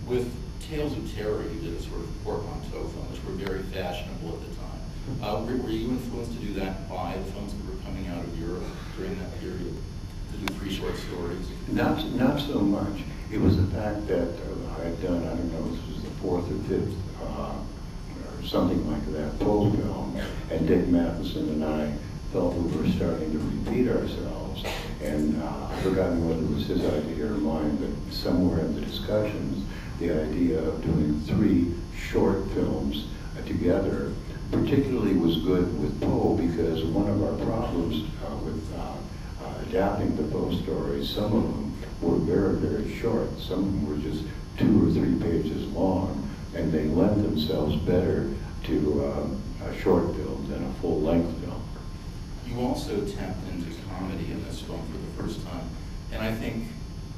With Tales of Terror, you did a sort of portmanteau film, which were very fashionable at the time. Were you influenced to do that by the films that were coming out of Europe during that period, to do 3 short stories? Not so much. It was the fact that I had done, I don't know, this was the 4th or 5th, or something like that, Poe film, and Dick Matheson and I felt we were starting to repeat ourselves. And I've forgotten whether it was his idea or mine, but somewhere in the discussions, the idea of doing 3 short films together particularly was good with Poe, because one of our problems with adapting the Poe stories, some of them were very, very short. Some of them were just 2 or 3 pages long, and they lent themselves better to a short film than a full-length film. You also tapped into comedy in this film for the first time, and I think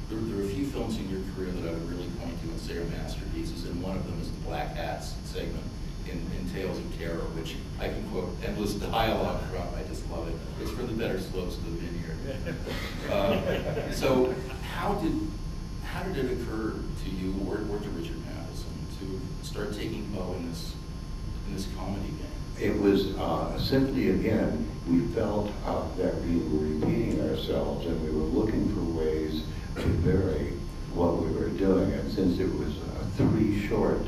there are a few films in your career that I would really point to and say are masterpieces, and one of them is the Black Hats segment in Tales of Terror, which I can quote endless dialogue from. I just love it. It's for the better slopes of the vineyard. So how did it occur to you or to Richard Matheson to start taking Poe in this comedy game? It was simply, again, we felt that we were repeating ourselves, and we were looking for ways to vary what we were doing. And since it was 3 short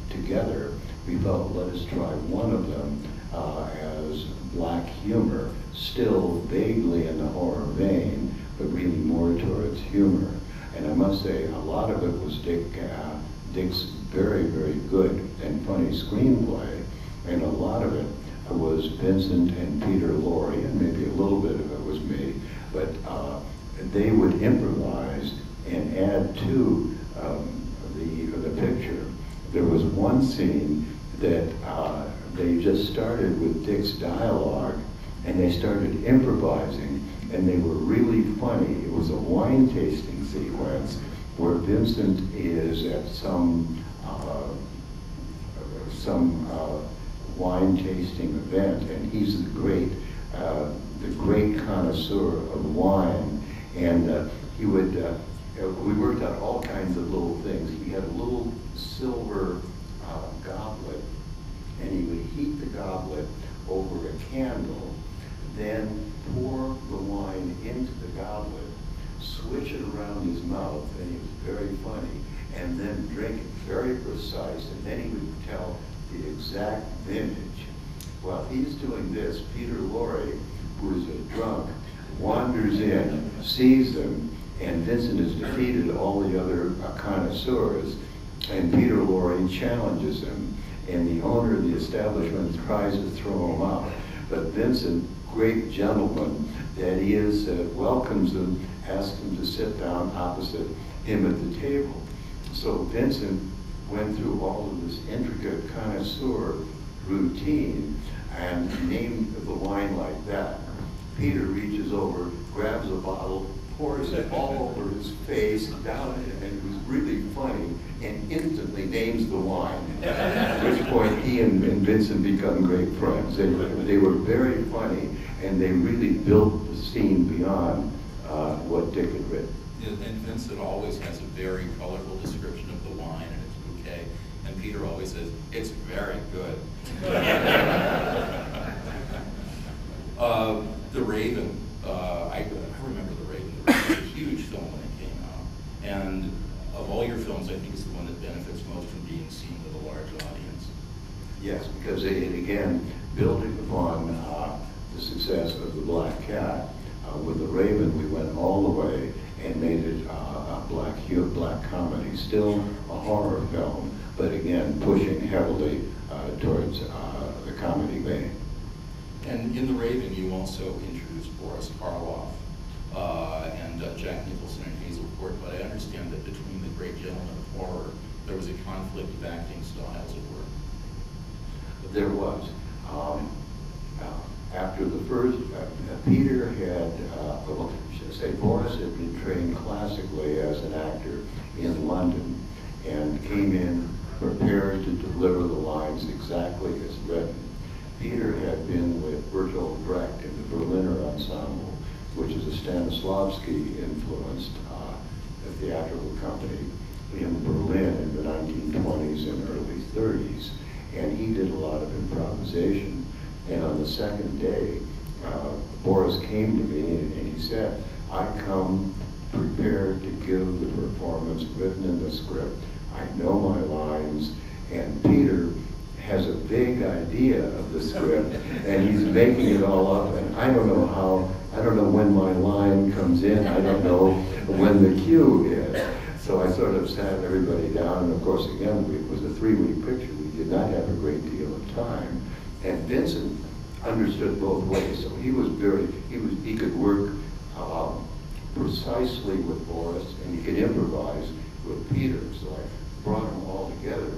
together, we felt, let us try one of them as black humor, still vaguely in the horror vein, but really more towards humor. And I must say, a lot of it was Dick's very, very good and funny screenplay, and a lot of it was Vincent and Peter Lorre, and maybe a little bit of it was me, but they would improvise and add to the picture. There was one scene that they just started with Dick's dialogue, and they started improvising, and they were really funny. It was a wine tasting sequence where Vincent is at some wine tasting event, and he's the great connoisseur of wine, and he would. We worked out all kinds of little things. He had a little silver goblet, and he would heat the goblet over a candle, then pour the wine into the goblet, switch it around his mouth, and he was very funny, and then drink it very precise, and then he would tell the exact vintage. While he's doing this, Peter Lorre, who is a drunk, wanders in, sees them, and Vincent has defeated all the other connoisseurs, and Peter Lorre challenges him, and the owner of the establishment tries to throw him out. But Vincent, great gentleman that he is, welcomes him, asks him to sit down opposite him at the table. So Vincent went through all of this intricate connoisseur routine and named the wine like that. Peter reaches over, grabs a bottle, pours it all over his face, down it, and it was really funny, and instantly names the wine. At which point he and Vincent become great friends. They were very funny, and they really built the scene beyond what Dick had written. And Vincent always has a very colorful description of the wine and its bouquet, and Peter always says, "It's very good." The Raven, I remember The Raven. The Raven was a huge film when it came out, and of all your films, I think it's the one that benefits most from being seen with a large audience. Yes, because it again, building upon the success of The Black Cat, with The Raven, we went all the way and made it a black comedy, still a horror film, but again, pushing heavily towards the comedy vein. And in The Raven, you also introduced Boris Karloff and Jack Nicholson and Hazel Court, but I understand that between the great gentlemen of horror, there was a conflict of acting styles at work. There was. After the first, Peter had, well, should I say, Boris had been trained classically as an actor in London and came in prepared to deliver the lines exactly as written. Peter had been with Bertolt Brecht in the Berliner Ensemble, which is a Stanislavski-influenced theatrical company in Berlin. improvisation. And on the second day, Boris came to me and he said, I come prepared to give the performance written in the script. I know my lines, and Peter has a vague idea of the script, and he's making it all up, and I don't know when my line comes in, I don't know when the cue is. So I sort of sat everybody down, and of course, again, it was a 3-week picture. We did not have a great deal of time, and Vincent understood both ways, so he could work precisely with Boris, and he could improvise with Peter. So I brought them all together,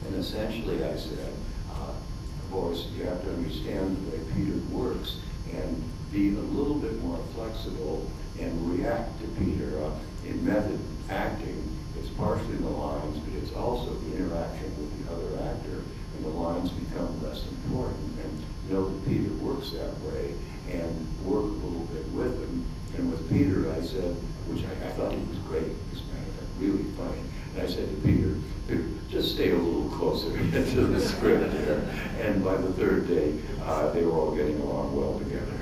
and essentially I said, Boris, you have to understand the way Peter works and be a little bit more flexible and react to Peter. In method acting, it's partially the lines, but it's also the interaction with the other actor, and the lines become less important. And know that Peter works that way, and work a little bit with him. And with Peter, I said, which I thought he was great, as a matter of fact, really funny. And I said to Peter, just stay a little closer to the script here. And by the third day, they were all getting along well together.